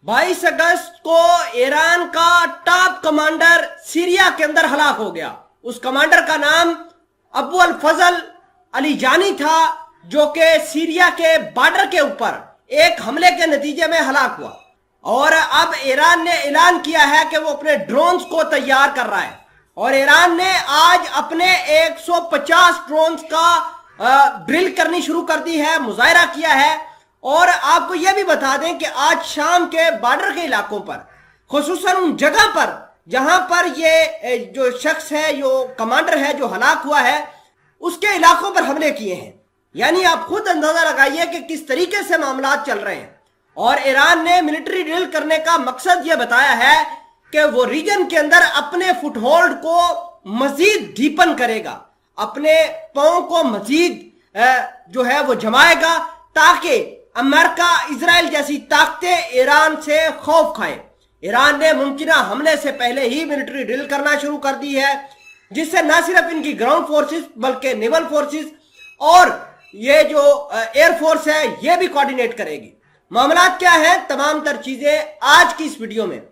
22 अगस्त को ईरान का top commander Syria के अंदर हलाक हो गया। उस कमांडर का नाम अबू अल फजल अली जानी था, जो कि सीरिया के बॉर्डर के ऊपर एक हमले के नतीजे में हलाक हुआ। और अब ईरान ने ऐलान किया है कि वो अपने ड्रोन्स को तैयार कर रहा है, और ईरान ने आज अपने 150 ड्रोन्स का ड्रिल करनी शुरू कर दी है, मुजाहरा किया है। और आपको यह भी बता दें कि आज शाम के बॉर्डर के इलाकों पर, खुसूसन उन जगह पर जहां पर ये जो शख्स है, जो कमांडर है जो हलाक हुआ है, उसके इलाकों पर हमले किए हैं। यानी आप खुद अंदाजा लगाइए कि किस तरीके से मामला चल रहे हैं। और ईरान ने मिलिट्री ड्रिल करने का मकसद यह बताया है कि वो रीजन के अंदर अपने फुटहोल्ड को मजीद डीपन करेगा, अपने पांव को मजीद जो है वो जमाएगा, ताकि अमेरिका, इजराइल जैसी ताकतें ईरान से खौफ खाए। ईरान ने मुमकिन हमले से पहले ही मिलिट्री ड्रिल करना शुरू कर दी है, जिससे न सिर्फ इनकी ग्राउंड फोर्सेस बल्कि नेवल फोर्सेस और ये जो एयरफोर्स है ये भी कोऑर्डिनेट करेगी। मामला क्या है, तमाम तर चीजें आज की इस वीडियो में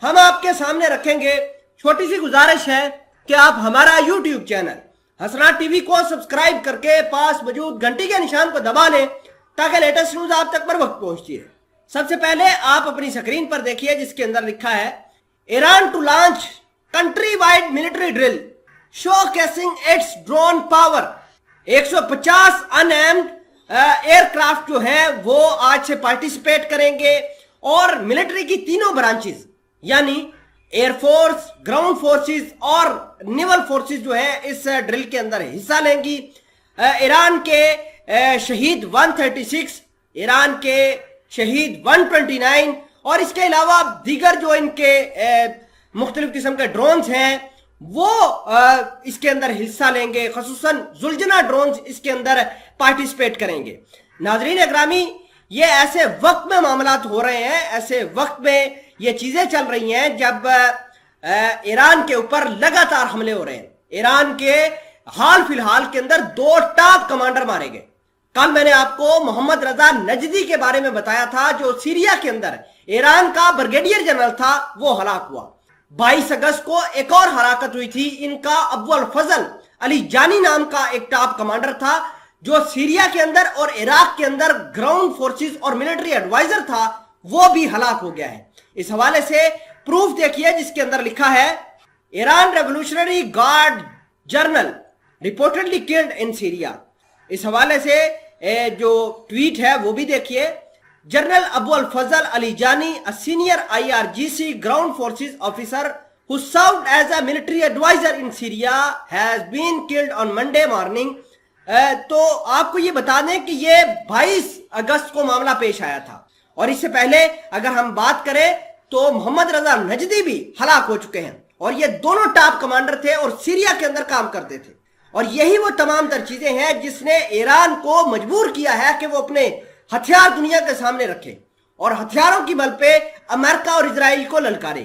हम आपके सामने रखेंगे। छोटी सी गुजारिश है कि आप हमारा यूट्यूब चैनल हसनात टीवी को सब्सक्राइब करके पास मौजूद घंटी के निशान को दबा लें, ताकि लेटेस्ट न्यूज आप तक पर वक्त पहुंचती है। सबसे पहले आप अपनी स्क्रीन पर देखिए, जिसके अंदर लिखा है Iran to launch country wide military drill showcasing its drone power. 150 unmanned aircraft जो है वो आज से पार्टिसिपेट करेंगे, और मिलिट्री की तीनों ब्रांचेस यानी एयरफोर्स, ग्राउंड फोर्सेस और नेवल फोर्सेस जो है इस ड्रिल के अंदर हिस्सा लेंगी। ईरान के शहीद 136, ईरान के शहीद 129 और इसके अलावा दीगर जो इनके मुख्तलिफ किस्म के ड्रोन्स हैं वो इसके अंदर हिस्सा लेंगे। खसूसन जुलजना ड्रोन्स इसके अंदर पार्टिसिपेट करेंगे। नाजरीन अकरामी, ये ऐसे वक्त में मामलात हो रहे हैं, ऐसे वक्त में ये चीजें चल रही हैं जब ईरान के ऊपर लगातार हमले हो रहे हैं। ईरान के हाल फिलहाल के अंदर 2 टॉप कमांडर मारे गए। कल मैंने आपको मोहम्मद रजा नजदी के बारे में बताया था, जो सीरिया के अंदर ईरान का ब्रिगेडियर जनरल था, वो हलाक हुआ। 22 अगस्त को एक और हलाकत हुई थी। इनका अबू अल फजल अली जानी नाम का एक टॉप कमांडर था, जो सीरिया के अंदर और इराक के अंदर ग्राउंड फोर्सेस और मिलिट्री एडवाइजर था, वो भी हलाक हो गया है। इस हवाले से प्रूफ देखिए, जिसके अंदर लिखा है Iran revolutionary guard general reportedly killed in Syria. इस हवाले से जो ट्वीट है वो भी देखिए। जनरल अबू अल फजल अली जानी, a senior IRGC ground forces officer who served as a military advisor in Syria, has been killed on Monday morning. तो आपको ये बता दें कि ये 22 अगस्त को मामला पेश आया था, और इससे पहले अगर हम बात करें तो मोहम्मद रजा नजदी भी हलाक हो चुके हैं, और ये दोनों टॉप कमांडर थे और सीरिया के अंदर काम करते थे। और यही वो तमाम तर चीजें हैं जिसने ईरान को मजबूर किया है कि वो अपने हथियार दुनिया के सामने रखे और हथियारों की बल पे अमेरिका और इजराइल को ललकारे।